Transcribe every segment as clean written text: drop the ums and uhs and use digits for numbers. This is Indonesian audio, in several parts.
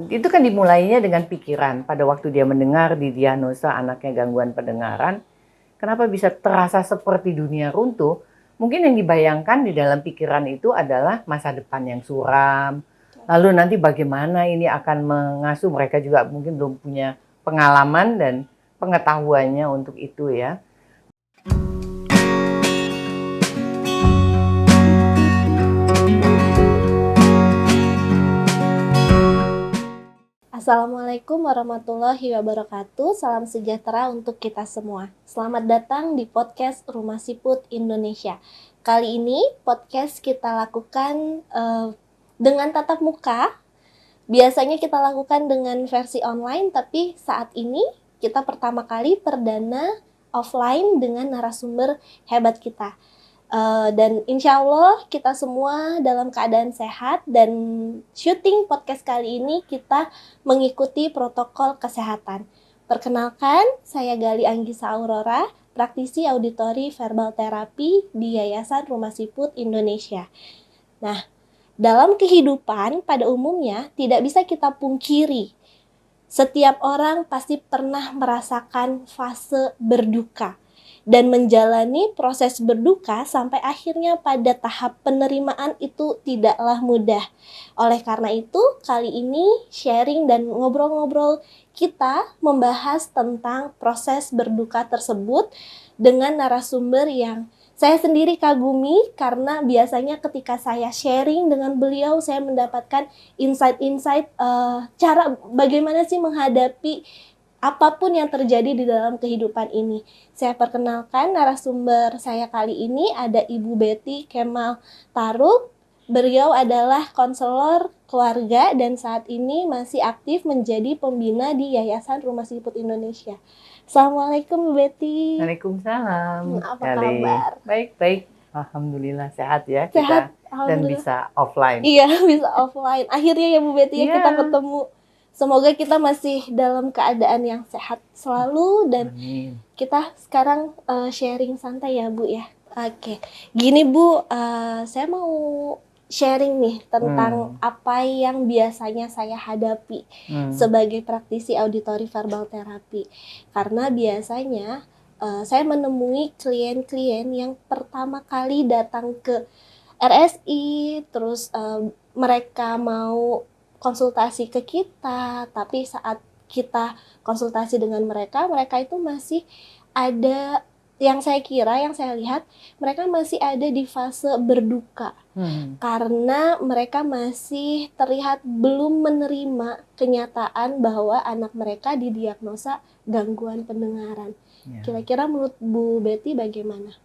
Itu kan dimulainya dengan pikiran. Pada waktu dia mendengar didiagnosa anaknya gangguan pendengaran, kenapa bisa terasa seperti dunia runtuh? Mungkin yang dibayangkan di dalam pikiran itu adalah masa depan yang suram. Lalu nanti bagaimana ini akan mengasuh, mereka juga mungkin belum punya pengalaman dan pengetahuannya untuk itu ya. Assalamualaikum warahmatullahi wabarakatuh. Salam sejahtera untuk kita semua. Selamat datang di podcast Rumah Siput Indonesia. Kali ini podcast kita lakukan dengan tatap muka. Biasanya kita lakukan dengan versi online, tapi saat ini kita pertama kali perdana offline dengan narasumber hebat kita. Dan insya Allah kita semua dalam keadaan sehat, dan syuting podcast kali ini kita mengikuti protokol kesehatan. Perkenalkan, saya Gali Anggisa Aurora, praktisi auditori verbal terapi di Yayasan Rumah Siput Indonesia. Nah, dalam kehidupan pada umumnya tidak bisa kita pungkiri, setiap orang pasti pernah merasakan fase berduka dan menjalani proses berduka sampai akhirnya pada tahap penerimaan itu tidaklah mudah. Oleh karena itu, kali ini sharing dan ngobrol-ngobrol kita membahas tentang proses berduka tersebut dengan narasumber yang saya sendiri kagumi, karena biasanya ketika saya sharing dengan beliau, saya mendapatkan insight-insight cara bagaimana sih menghadapi apapun yang terjadi di dalam kehidupan ini. Saya perkenalkan narasumber saya kali ini, ada Ibu Betty Kemal Taruk. Beliau adalah konselor keluarga dan saat ini masih aktif menjadi pembina di Yayasan Rumah Siput Indonesia. Assalamualaikum Bu Betty. Waalaikumsalam. Apa kabar? Baik. Alhamdulillah sehat ya Sehat, kita dan bisa offline. Iya, bisa offline. Akhirnya ya Bu Betty ya kita Iya. ketemu. Semoga kita masih dalam keadaan yang sehat selalu dan Amin. kita sekarang sharing santai ya Bu ya. Oke, gini Bu, saya mau sharing nih tentang apa yang biasanya saya hadapi sebagai praktisi auditori verbal terapi. Karena biasanya saya menemui klien-klien yang pertama kali datang ke RSI, terus mereka mau konsultasi ke kita, tapi saat kita konsultasi dengan mereka, mereka itu masih ada, yang saya lihat, mereka masih ada di fase berduka. Karena mereka masih terlihat belum menerima kenyataan bahwa anak mereka didiagnosa gangguan pendengaran. Ya. Kira-kira menurut Bu Betty bagaimana?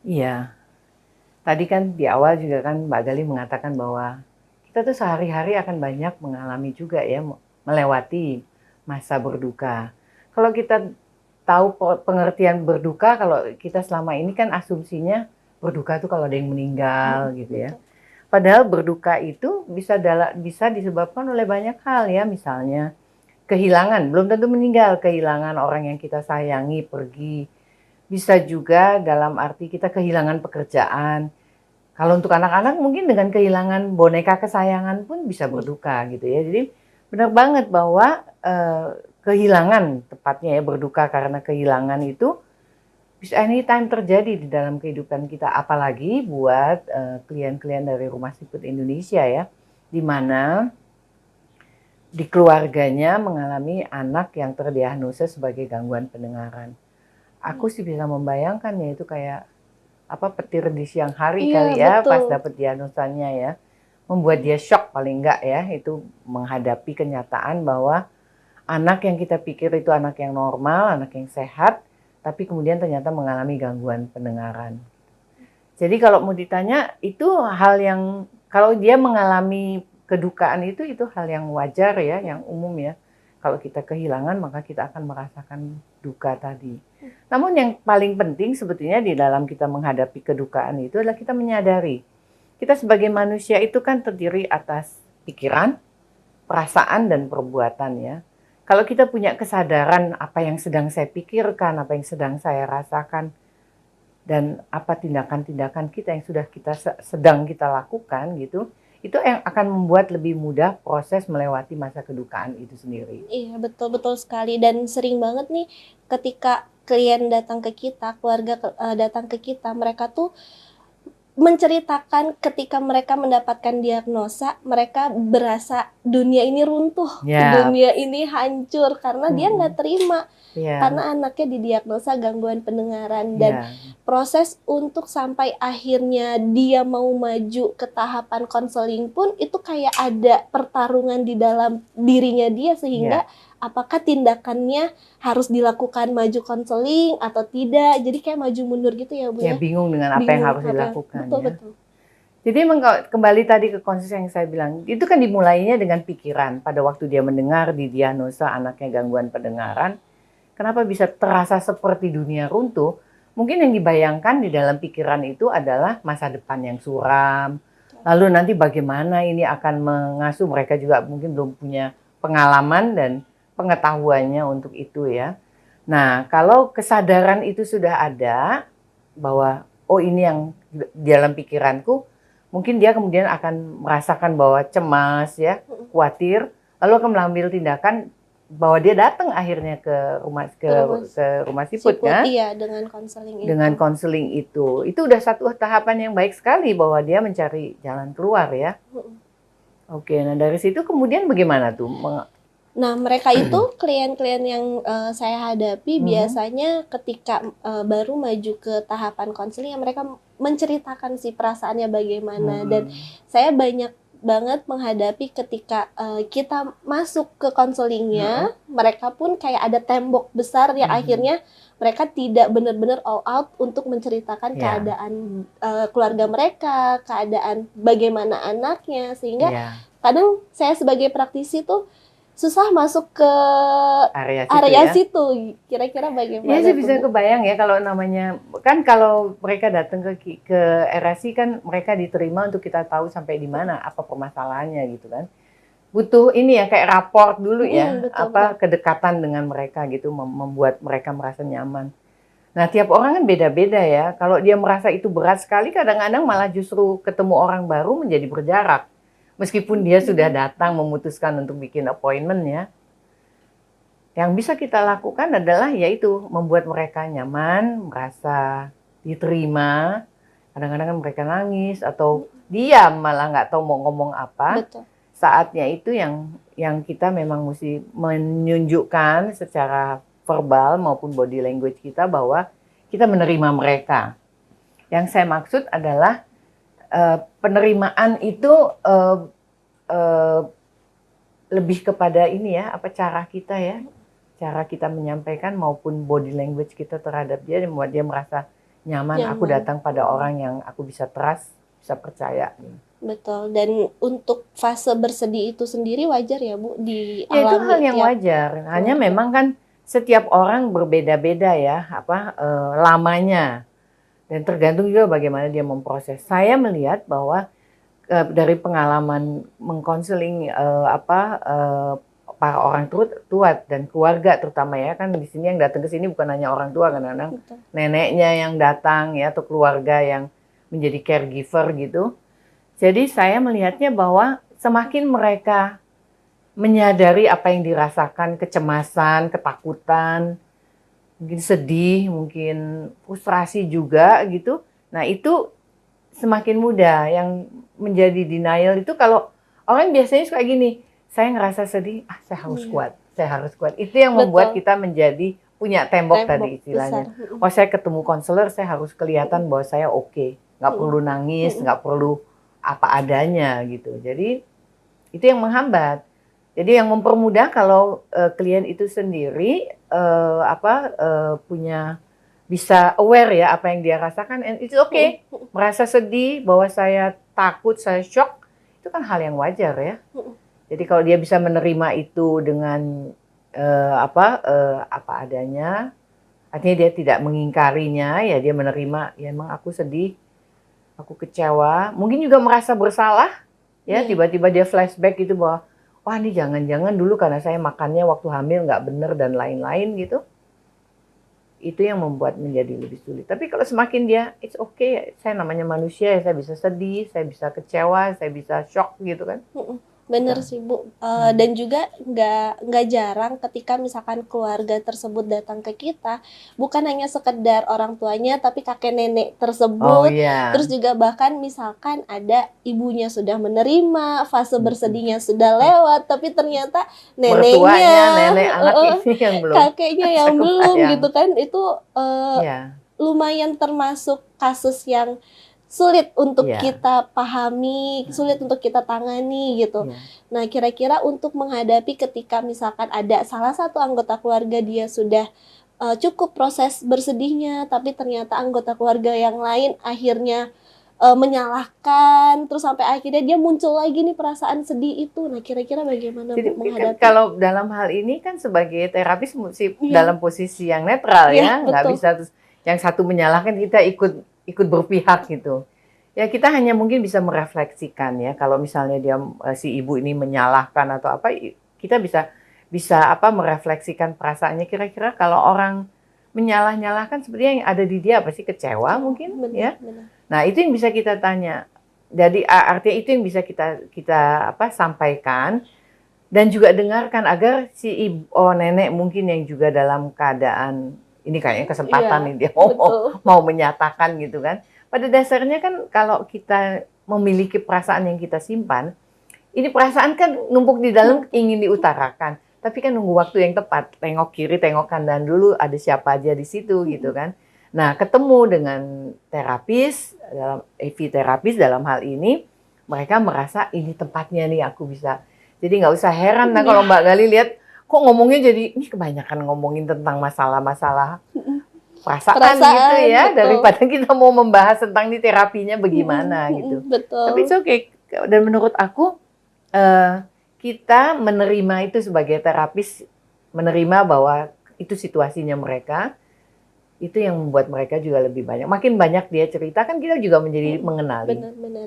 Iya. Tadi kan di awal juga kan Mbak Gali mengatakan bahwa kita tuh sehari-hari akan banyak mengalami juga ya, melewati masa berduka. Kalau kita tahu pengertian berduka, kalau kita selama ini kan asumsinya berduka itu kalau ada yang meninggal gitu ya. Padahal berduka itu bisa disebabkan oleh banyak hal ya, misalnya kehilangan, belum tentu meninggal, kehilangan orang yang kita sayangi pergi. Bisa juga dalam arti kita kehilangan pekerjaan. Kalau untuk anak-anak mungkin dengan kehilangan boneka kesayangan pun bisa berduka gitu ya. Jadi benar banget bahwa kehilangan, tepatnya ya berduka karena kehilangan itu bisa anytime terjadi di dalam kehidupan kita. Apalagi buat klien-klien dari Rumah Siput Indonesia ya, di mana di keluarganya mengalami anak yang terdiagnosa sebagai gangguan pendengaran. Aku sih bisa membayangkannya itu kayak petir di siang hari kali ya, betul. Pas dapat diagnosanya ya, membuat dia shock paling enggak ya, itu menghadapi kenyataan bahwa anak yang kita pikir itu anak yang normal, anak yang sehat, tapi kemudian ternyata mengalami gangguan pendengaran. Jadi kalau mau ditanya, itu hal yang, kalau dia mengalami kedukaan itu hal yang wajar ya, yang umum ya. Kalau kita kehilangan, maka kita akan merasakan duka tadi. Namun yang paling penting sebetulnya di dalam kita menghadapi kedukaan itu adalah kita menyadari. Kita sebagai manusia itu kan terdiri atas pikiran, perasaan, dan perbuatan ya. Kalau kita punya kesadaran apa yang sedang saya pikirkan, apa yang sedang saya rasakan, dan apa tindakan-tindakan kita yang sedang kita lakukan gitu, itu yang akan membuat lebih mudah proses melewati masa kedukaan itu sendiri. Iya, betul-betul sekali. Dan sering banget nih ketika klien datang ke kita, keluarga datang ke kita, mereka tuh menceritakan ketika mereka mendapatkan diagnosa, mereka berasa dunia ini runtuh, Ya, dunia ini hancur karena dia nggak terima ya, karena anaknya didiagnosa gangguan pendengaran. Dan ya, proses untuk sampai akhirnya dia mau maju ke tahapan konseling pun itu kayak ada pertarungan di dalam dirinya dia, sehingga ya, apakah tindakannya harus dilakukan maju konseling atau tidak. Jadi kayak maju mundur gitu ya, Bu ya ya. bingung dengan apa yang Bingung harus apa yang dilakukan betul ya. betul. Jadi kembali tadi ke konsep yang saya bilang, itu kan dimulainya dengan pikiran pada waktu dia mendengar didiagnosa anaknya gangguan pendengaran. Kenapa bisa terasa seperti dunia runtuh? Mungkin yang dibayangkan di dalam pikiran itu adalah masa depan yang suram. Lalu nanti bagaimana ini akan mengasuh, mereka juga mungkin belum punya pengalaman dan pengetahuannya untuk itu ya. Nah, kalau kesadaran itu sudah ada bahwa oh ini yang di dalam pikiranku, mungkin dia kemudian akan merasakan bahwa cemas ya, khawatir, lalu akan mengambil tindakan bahwa dia datang akhirnya ke rumah siput Siput, kan, iya, dengan konseling dengan itu. konseling itu udah satu tahapan yang baik sekali bahwa dia mencari jalan keluar ya. Oke, nah dari situ kemudian bagaimana tuh? Nah, mereka itu klien-klien yang saya hadapi biasanya ketika baru maju ke tahapan konseling, mereka menceritakan sih perasaannya bagaimana. Dan saya banyak banget menghadapi ketika kita masuk ke konselingnya, mereka pun kayak ada tembok besar yang akhirnya mereka tidak benar-benar all out untuk menceritakan Ya. keadaan keluarga mereka, keadaan bagaimana anaknya, sehingga Ya, kadang saya sebagai praktisi tuh susah masuk ke area situ area ya. situ. Kira-kira Iya bagaimana sih tuh, bisa Bu? kebayang ya kalau namanya kan kalau mereka datang ke RSI kan mereka diterima untuk kita tahu sampai di mana apa permasalahannya gitu kan. Butuh ini ya kayak raport dulu ya, Betul betul. apa kedekatan dengan mereka gitu membuat mereka merasa nyaman. Nah, tiap orang kan beda-beda ya. Kalau dia merasa itu berat sekali kadang-kadang malah justru ketemu orang baru menjadi berjarak. Meskipun dia sudah datang memutuskan untuk bikin appointment ya. Yang bisa kita lakukan adalah yaitu membuat mereka nyaman, merasa diterima. Kadang-kadang kan mereka nangis atau diam malah nggak tahu mau ngomong apa. Betul. Saatnya itu yang kita memang mesti menunjukkan secara verbal maupun body language kita bahwa kita menerima mereka. Yang saya maksud adalah penerimaan itu lebih kepada ini ya, apa cara kita ya. Cara kita menyampaikan maupun body language kita terhadap dia membuat dia merasa nyaman. Aku Nyaman. datang pada orang yang aku bisa trust, bisa percaya. Betul. Dan untuk fase bersedih itu sendiri wajar ya, Bu, Ya itu dialami hal yang tiap wajar. Hanya keluarga. memang kan setiap orang berbeda-beda ya, lamanya dan tergantung juga bagaimana dia memproses. Saya melihat bahwa dari pengalaman mengkonseling para orang tua dan keluarga terutama ya kan di sini yang datang ke sini bukan hanya orang tua kadang-kadang Betul. neneknya yang datang ya atau keluarga yang menjadi caregiver gitu. Jadi saya melihatnya bahwa semakin mereka menyadari apa yang dirasakan, kecemasan, ketakutan, mungkin sedih, mungkin frustrasi juga gitu. Nah, itu semakin mudah. Yang menjadi denial itu kalau orang biasanya suka gini, saya ngerasa sedih, saya harus kuat, saya harus kuat. Itu yang membuat Betul. kita menjadi punya tembok tadi Tembok besar. istilahnya. Oh, saya ketemu konselor, saya harus kelihatan bahwa saya oke. Nggak perlu nangis, nggak perlu apa adanya gitu. Jadi itu yang menghambat. Jadi yang mempermudah kalau klien itu sendiri punya bisa aware ya apa yang dia rasakan, and it's okay. Merasa sedih bahwa saya takut, saya shock, itu kan hal yang wajar ya. Jadi kalau dia bisa menerima itu dengan apa adanya, artinya dia tidak mengingkarinya, ya dia menerima, ya emang aku sedih, aku kecewa, mungkin juga merasa bersalah, ya tiba-tiba dia flashback gitu bahwa, wah ini jangan-jangan dulu karena saya makannya waktu hamil nggak bener dan lain-lain gitu. itu yang membuat menjadi lebih sulit. Tapi kalau semakin dia, it's okay, saya namanya manusia ya, saya bisa sedih, saya bisa kecewa, saya bisa shock gitu kan. Bener Ya. sih Bu. Dan juga nggak jarang ketika misalkan keluarga tersebut datang ke kita, bukan hanya sekedar orang tuanya tapi kakek nenek Oh tersebut. iya, Terus juga bahkan misalkan ada ibunya sudah menerima, fase betul. bersedihnya sudah lewat, tapi ternyata Mertuanya, neneknya, nenek anak ini yang belum. kakeknya yang Saya belum kebayang. gitu kan. Itu Ya, lumayan termasuk kasus yang sulit untuk Iya. kita pahami, sulit untuk kita tangani gitu. iya. Nah, kira-kira untuk menghadapi ketika misalkan ada salah satu anggota keluarga dia sudah cukup proses bersedihnya, tapi ternyata anggota keluarga yang lain akhirnya menyalahkan, terus sampai akhirnya dia muncul lagi nih perasaan sedih itu. Nah, kira-kira bagaimana Jadi Bu mungkin kan menghadapi? kalau dalam hal ini kan sebagai terapis mesti Iya. dalam posisi yang netral Iya, ya, nggak betul. bisa terus yang satu menyalahkan kita ikut berpihak gitu. Ya kita hanya mungkin bisa merefleksikan ya, kalau misalnya dia si ibu ini menyalahkan atau apa, kita bisa apa merefleksikan perasaannya. Kira-kira kalau orang menyalah-nyalahkan sebenarnya yang ada di dia apa sih, kecewa mungkin ya. Benar. Nah itu yang bisa kita tanya. Jadi artinya itu yang bisa kita apa sampaikan dan juga dengarkan agar si ibu nenek mungkin yang juga dalam keadaan ini kayaknya kesempatan Iya, nih dia betul. mau menyatakan gitu kan. Pada dasarnya kan kalau kita memiliki perasaan yang kita simpan, ini perasaan kan numpuk di dalam ingin diutarakan. Tapi kan nunggu waktu yang tepat, tengok kiri, tengok kanan dulu ada siapa aja di situ gitu kan. Nah, ketemu dengan terapis, dalam terapis dalam hal ini, mereka merasa ini tempatnya nih aku bisa. Jadi nggak usah heran nah kalau Mbak Gali lihat, kok ngomongnya jadi, ini kebanyakan ngomongin tentang masalah-masalah perasaan gitu ya, Betul. daripada kita mau membahas tentang di terapinya bagaimana gitu. Betul. Tapi it's okay. Dan menurut aku, kita menerima itu sebagai terapis, menerima bahwa itu situasinya mereka, itu yang membuat mereka juga lebih banyak. Makin banyak dia cerita kan kita juga menjadi mengenali.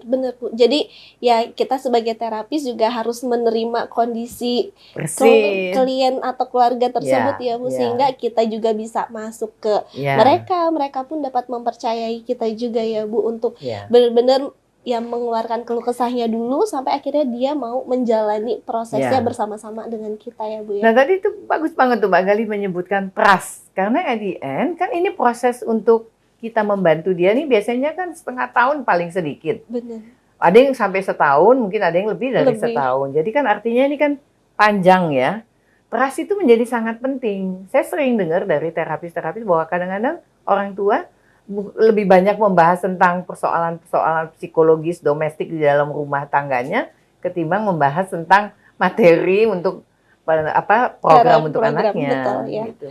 Benar Bu. Jadi ya kita sebagai terapis juga harus menerima kondisi Persis. klien atau keluarga tersebut ya Bu, Ya. sehingga kita juga bisa masuk ke Ya. mereka pun dapat mempercayai kita juga ya Bu untuk Ya. benar-benar yang mengeluarkan keluh kesahnya dulu sampai akhirnya dia mau menjalani prosesnya Ya. bersama-sama dengan kita ya Bu ya. Nah tadi itu bagus banget tuh Mbak Gali menyebutkan trust. Karena at the end kan ini proses untuk kita membantu dia nih biasanya kan setengah tahun paling sedikit. Benar. Ada yang sampai setahun, mungkin ada yang lebih dari setahun. Jadi kan artinya ini kan panjang ya. Trust itu menjadi sangat penting. Saya sering dengar dari terapis-terapis bahwa kadang-kadang orang tua lebih banyak membahas tentang persoalan-persoalan psikologis domestik di dalam rumah tangganya ketimbang membahas tentang materi untuk apa program untuk anaknya. Betul, ya. Gitu.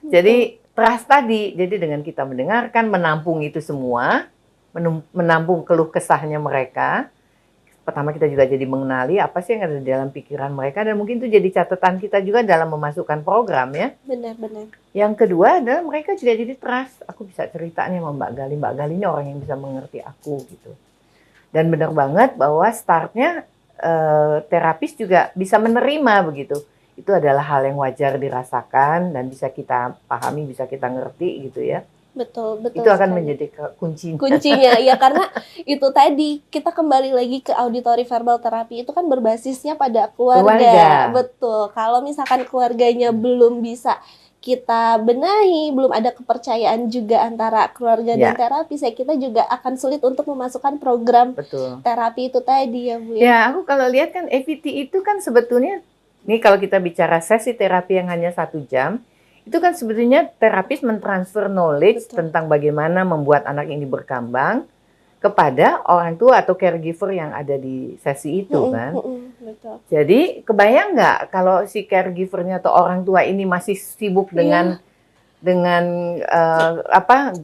Jadi trust tadi, jadi dengan kita mendengarkan, menampung itu semua, menampung keluh kesahnya mereka. Pertama kita juga jadi mengenali apa sih yang ada di dalam pikiran mereka dan mungkin itu jadi catatan kita juga dalam memasukkan program ya. Benar. Yang kedua adalah mereka juga jadi trust. Aku bisa cerita nih sama Mbak Gali. Mbak Gali ini orang yang bisa mengerti aku gitu. Dan benar banget bahwa startnya terapis juga bisa menerima begitu. Itu adalah hal yang wajar dirasakan dan bisa kita pahami, bisa kita ngerti gitu ya. Betul. Itu akan sekali. menjadi kuncinya. Kuncinya ya karena itu tadi kita kembali lagi ke auditory verbal terapi itu kan berbasisnya pada keluarga. Betul. Kalau misalkan keluarganya belum bisa kita benahi, belum ada kepercayaan juga antara keluarga dan terapis, ya kita juga akan sulit untuk memasukkan program terapi itu tadi ya Bu. Ya, aku kalau lihat kan EVT itu kan sebetulnya, nih kalau kita bicara sesi terapi yang hanya 1 jam, itu kan sebetulnya terapis mentransfer knowledge tentang bagaimana membuat anak ini berkembang kepada orang tua atau caregiver yang ada di sesi itu kan. Betul. Jadi kebayang nggak kalau si caregivernya atau orang tua ini masih sibuk dengan apa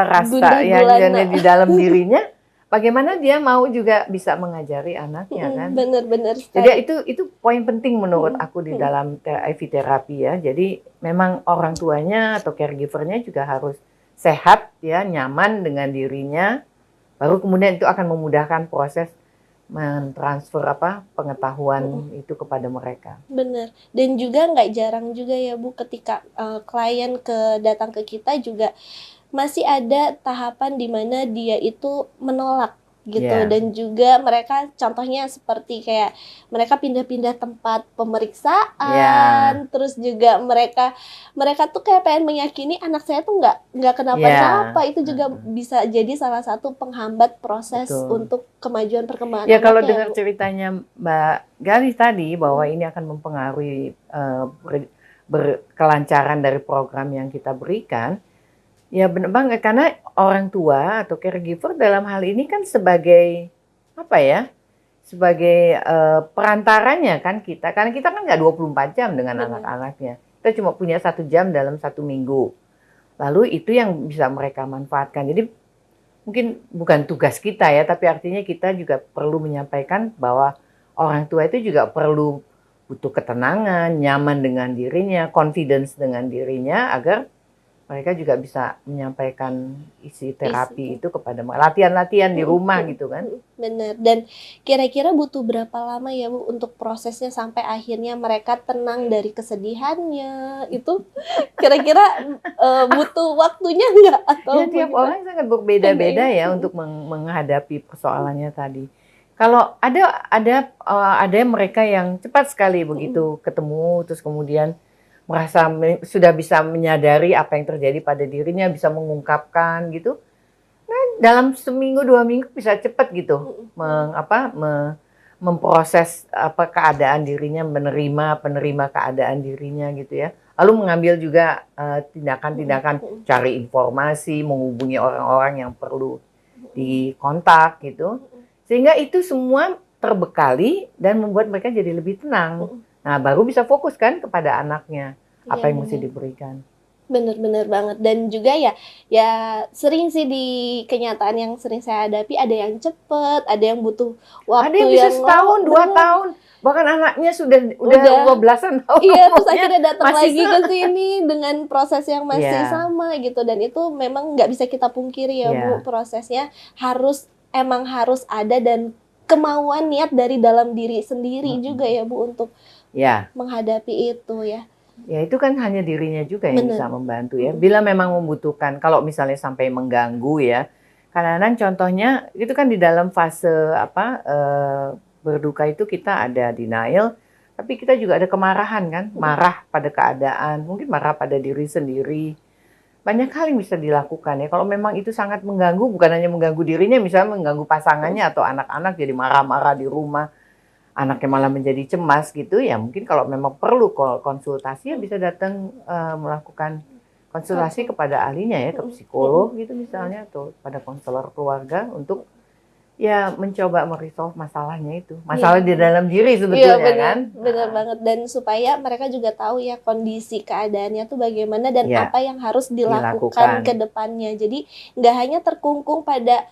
rasa yang di dalam dirinya, bagaimana dia mau juga bisa mengajari anaknya kan? Benar. Jadi itu poin penting menurut aku di dalam IV terapi ya. Jadi memang orang tuanya atau caregivernya juga harus sehat ya, nyaman dengan dirinya. Baru kemudian itu akan memudahkan proses mentransfer pengetahuan itu kepada mereka. Bener. Dan juga nggak jarang juga ya Bu, ketika klien datang ke kita juga masih ada tahapan di mana dia itu menolak gitu. Ya, Dan juga mereka contohnya seperti kayak mereka pindah-pindah tempat ya, pemeriksaan, terus juga mereka mereka tuh kayak pengen meyakini anak saya tuh nggak kenapa-napa. ya, Itu juga bisa jadi salah satu penghambat proses betul. untuk kemajuan perkembangan Ya kalau anaknya ya dengar Bu. ceritanya Mbak Galis tadi bahwa ini akan mempengaruhi kelancaran dari program yang kita berikan, ya benar banget karena orang tua atau caregiver dalam hal ini kan sebagai apa ya? Sebagai perantaranya kan kita, karena kita kan nggak 24 jam dengan Benar. anak-anaknya. Kita cuma punya 1 jam dalam 1 minggu. Lalu itu yang bisa mereka manfaatkan. Jadi mungkin bukan tugas kita ya, tapi artinya kita juga perlu menyampaikan bahwa orang tua itu juga perlu butuh ketenangan, nyaman dengan dirinya, confidence dengan dirinya agar mereka juga bisa menyampaikan isi terapi itu kepada latihan-latihan di rumah gitu kan. Bener. Dan kira-kira butuh berapa lama ya Bu untuk prosesnya sampai akhirnya mereka tenang dari kesedihannya itu kira-kira butuh waktunya nggak atau Ya tiap bagaimana? orang sangat berbeda-beda Iya. ya untuk menghadapi persoalannya tadi. Kalau ada mereka yang cepat sekali begitu ketemu terus kemudian merasa sudah bisa menyadari apa yang terjadi pada dirinya, bisa mengungkapkan gitu. Dalam seminggu 2 minggu bisa cepat gitu memproses keadaan dirinya, penerima keadaan dirinya gitu ya. Lalu mengambil juga tindakan-tindakan cari informasi, menghubungi orang-orang yang perlu dikontak gitu. Sehingga itu semua terbekali dan membuat mereka jadi lebih tenang. Nah, baru bisa fokus kan kepada anaknya, apa Iya yang mesti bener. diberikan. Bener banget. Dan juga ya sering sih di kenyataan yang sering saya hadapi ada yang cepet, ada yang butuh Ada yang waktu bisa yang lama. setahun, 2 tahun, bahkan anaknya udah Udah. 12-an tahun Iya, terus umurnya akhirnya datang masih lagi ke sini dengan proses yang masih Iya, sama gitu. Dan itu memang nggak bisa kita pungkiri ya Bu, iya, prosesnya emang harus ada dan kemauan niat dari dalam diri sendiri juga ya Bu untuk ya. menghadapi itu ya. Ya itu kan hanya dirinya juga yang bisa Bener. membantu ya. Bila memang membutuhkan, kalau misalnya sampai mengganggu ya, kadang-kadang contohnya itu kan di dalam fase berduka itu kita ada denial, tapi kita juga ada kemarahan kan, marah pada keadaan, mungkin marah pada diri sendiri. Banyak hal yang bisa dilakukan ya. Kalau memang itu sangat mengganggu, bukan hanya mengganggu dirinya, misalnya mengganggu pasangannya atau anak-anak jadi marah-marah di rumah, anaknya malah menjadi cemas gitu ya, mungkin kalau memang perlu konsultasi ya bisa datang melakukan konsultasi kepada ahlinya ya, ke psikolog gitu misalnya atau pada konselor keluarga untuk ya mencoba meresolve masalahnya itu. Masalah di dalam diri Iya sebetulnya kan. bener banget. Dan supaya mereka juga tahu ya kondisi keadaannya tuh bagaimana dan Ya, apa yang harus dilakukan dilakukan. ke depannya. Jadi nggak hanya terkungkung pada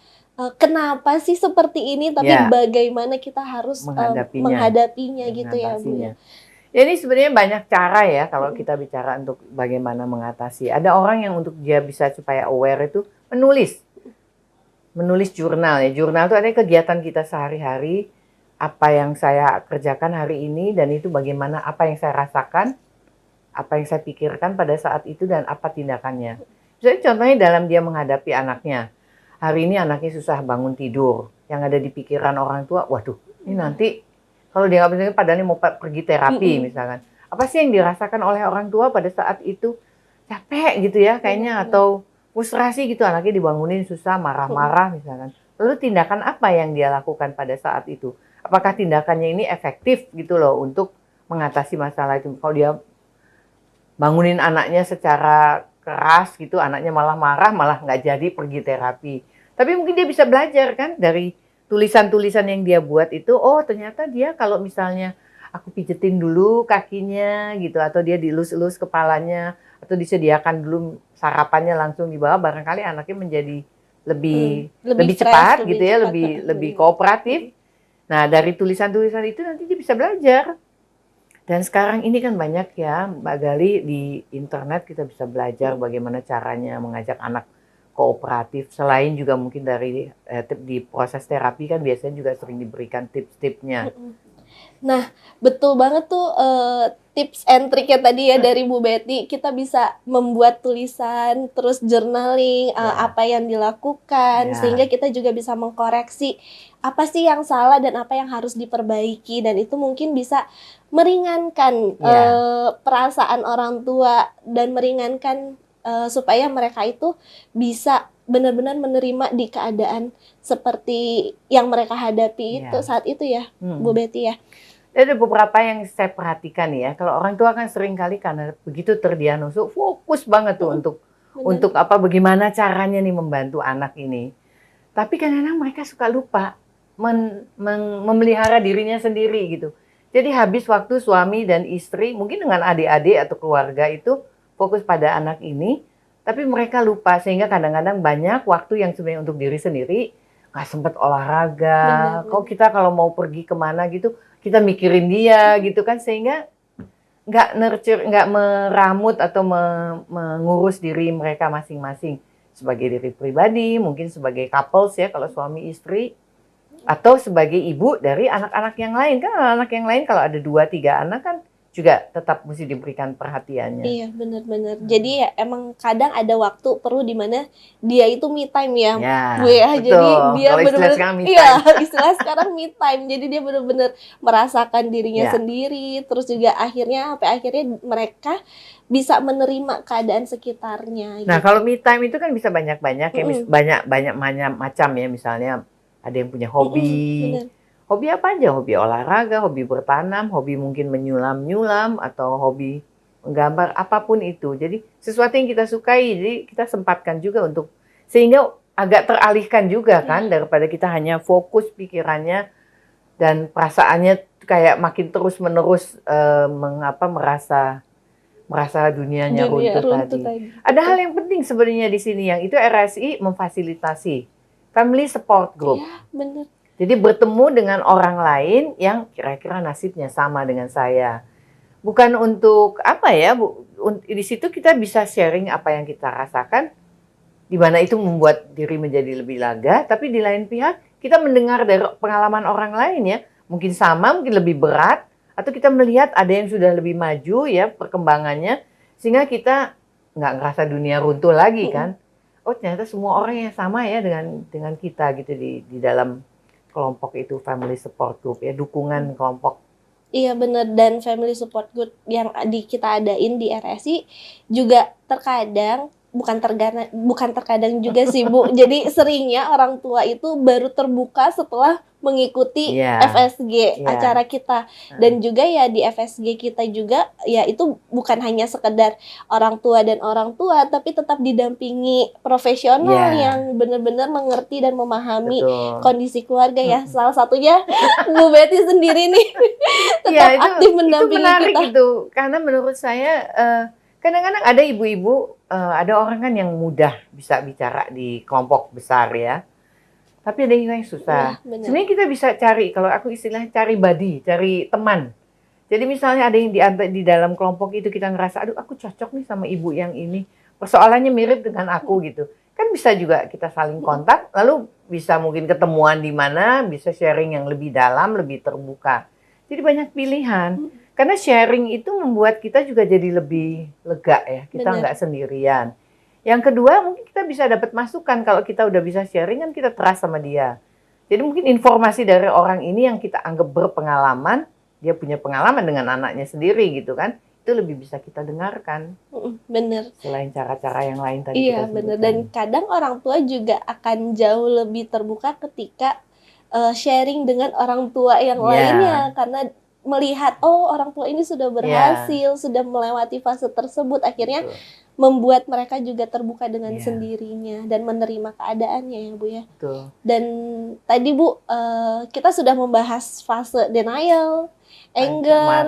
kenapa sih seperti ini, tapi Ya, bagaimana kita harus menghadapinya dan gitu ya Bu ya. mengatasinya. Ya ini sebenarnya banyak cara ya kalau kita bicara untuk bagaimana mengatasi. Ada orang yang untuk dia bisa supaya aware itu menulis jurnal ya. Jurnal itu ada kegiatan kita sehari-hari, apa yang saya kerjakan hari ini dan itu bagaimana apa yang saya rasakan, apa yang saya pikirkan pada saat itu dan apa tindakannya. Jadi contohnya dalam dia menghadapi anaknya. Hari ini anaknya susah bangun tidur. Yang ada di pikiran orang tua, waduh, ini nanti kalau dia nggak bisa padahal mau pergi terapi misalkan. Apa sih yang dirasakan oleh orang tua pada saat itu? Capek gitu ya kayaknya atau frustrasi gitu, anaknya dibangunin susah, marah-marah misalkan. Lalu tindakan apa yang dia lakukan pada saat itu? Apakah tindakannya ini efektif gitu loh untuk mengatasi masalah itu? Kalau dia bangunin anaknya secara keras gitu, anaknya malah marah, malah nggak jadi pergi terapi. Tapi mungkin dia bisa belajar kan dari tulisan-tulisan yang dia buat itu, oh ternyata dia kalau misalnya aku pijetin dulu kakinya gitu, atau dia dilus-elus kepalanya, atau disediakan dulu sarapannya langsung di bawah, barangkali anaknya menjadi lebih cepat gitu ya, lebih kooperatif. Nah dari tulisan-tulisan itu nanti dia bisa belajar. Dan sekarang ini kan banyak ya Mbak Gali, di internet kita bisa belajar bagaimana caranya mengajak anak kooperatif. Selain juga mungkin dari di proses terapi kan biasanya juga sering diberikan tips-tipsnya. Nah, betul banget tuh tips and triknya tadi ya dari Bu Betty. Kita bisa membuat tulisan, terus journaling, Ya, apa yang dilakukan, sehingga ya, kita juga bisa mengkoreksi apa sih yang salah dan apa yang harus diperbaiki. Dan itu mungkin bisa meringankan ya. perasaan orang tua dan meringankan supaya mereka itu bisa benar-benar menerima di keadaan seperti yang mereka hadapi itu Ya. saat itu ya, Bu Betty ya. Ada beberapa yang saya perhatikan ya, kalau orang tua kan sering kali karena begitu terdiagnosa fokus banget tuh Benar. untuk apa bagaimana caranya nih membantu anak ini. Tapi kadang-kadang mereka suka lupa memelihara dirinya sendiri gitu. Jadi habis waktu suami dan istri mungkin dengan adik-adik atau keluarga itu fokus pada anak ini, tapi mereka lupa sehingga kadang-kadang banyak waktu yang sebenarnya untuk diri sendiri, nggak sempat olahraga. Benar. Kok kita kalau mau pergi kemana gitu, kita mikirin dia gitu kan sehingga nggak nurture, nggak meramut atau mengurus diri mereka masing-masing sebagai diri pribadi, mungkin sebagai couples ya kalau suami istri, atau sebagai ibu dari anak-anak yang lain. Kan anak-anak yang lain kalau ada 2-3 anak kan juga tetap mesti diberikan perhatiannya. Iya, benar-benar. Jadi ya emang kadang ada waktu perlu di mana dia itu me time ya, Ya, Bu ya. betul. Jadi dia Kalau istilah benar-benar sekarang me iya, time. istilah sekarang me time. Jadi dia benar-benar merasakan dirinya Ya. sendiri, terus juga akhirnya mereka bisa menerima keadaan sekitarnya Nah, gitu. kalau me time itu kan bisa banyak-banyak ya, Mm-mm. banyak macam ya, misalnya ada yang punya hobi. Benar. Hobi apa aja? Hobi olahraga, hobi bertanam, hobi mungkin menyulam-nyulam, atau hobi menggambar, apapun itu. Jadi sesuatu yang kita sukai, jadi kita sempatkan juga untuk, sehingga agak teralihkan juga kan, daripada kita hanya fokus pikirannya dan perasaannya kayak makin terus-menerus merasa dunianya Dunia runtuh runtuh tadi. tadi. Ada hal yang penting sebenarnya di sini, yang itu RSI memfasilitasi family support group. Iya, benar. Jadi bertemu dengan orang lain yang kira-kira nasibnya sama dengan saya. Bukan untuk apa ya, di situ kita bisa sharing apa yang kita rasakan, di mana itu membuat diri menjadi lebih lega, tapi di lain pihak kita mendengar dari pengalaman orang lain ya, mungkin sama, mungkin lebih berat, atau kita melihat ada yang sudah lebih maju ya perkembangannya, sehingga kita nggak ngerasa dunia runtuh lagi kan. Oh ternyata semua orang yang sama ya dengan kita gitu di dalam kelompok itu, family support group ya, dukungan kelompok. Iya bener, dan family support group yang kita adain di RSI juga terkadang bukan terkadang juga sih Bu. Jadi seringnya orang tua itu baru terbuka setelah mengikuti FSG acara kita. Dan juga ya di FSG kita juga ya itu bukan hanya sekedar orang tua dan orang tua, tapi tetap didampingi profesional yang benar-benar mengerti dan memahami kondisi keluarga ya. Salah satunya Bu Betty sendiri nih tetap aktif mendampingi itu menarik kita. Itu karena menurut saya kadang-kadang ada ibu-ibu, ada orang kan yang mudah bisa bicara di kelompok besar ya, tapi ada yang susah. Ya, sebenarnya kita bisa cari, kalau aku istilahnya cari buddy, cari teman. Jadi misalnya ada yang di dalam kelompok itu kita ngerasa, aduh aku cocok nih sama ibu yang ini, persoalannya mirip dengan aku gitu. Kan bisa juga kita saling kontak, lalu bisa mungkin ketemuan di mana, bisa sharing yang lebih dalam, lebih terbuka. Jadi banyak pilihan. Karena sharing itu membuat kita juga jadi lebih lega ya, kita nggak sendirian. Yang kedua, mungkin kita bisa dapat masukan, kalau kita udah bisa sharing kan kita trust sama dia. Jadi mungkin informasi dari orang ini yang kita anggap berpengalaman, dia punya pengalaman dengan anaknya sendiri gitu kan, itu lebih bisa kita dengarkan. Bener. Selain cara-cara yang lain tadi iya, kita bener. Dan kadang orang tua juga akan jauh lebih terbuka ketika sharing dengan orang tua yang lainnya, karena melihat orang tua ini sudah berhasil, sudah melewati fase tersebut, akhirnya membuat mereka juga terbuka dengan sendirinya dan menerima keadaannya ya Bu ya. Dan tadi Bu kita sudah membahas fase denial, anger,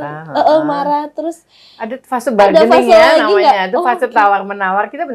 marah, terus ada fase bargaining ya namanya, itu fase tawar menawar. Kita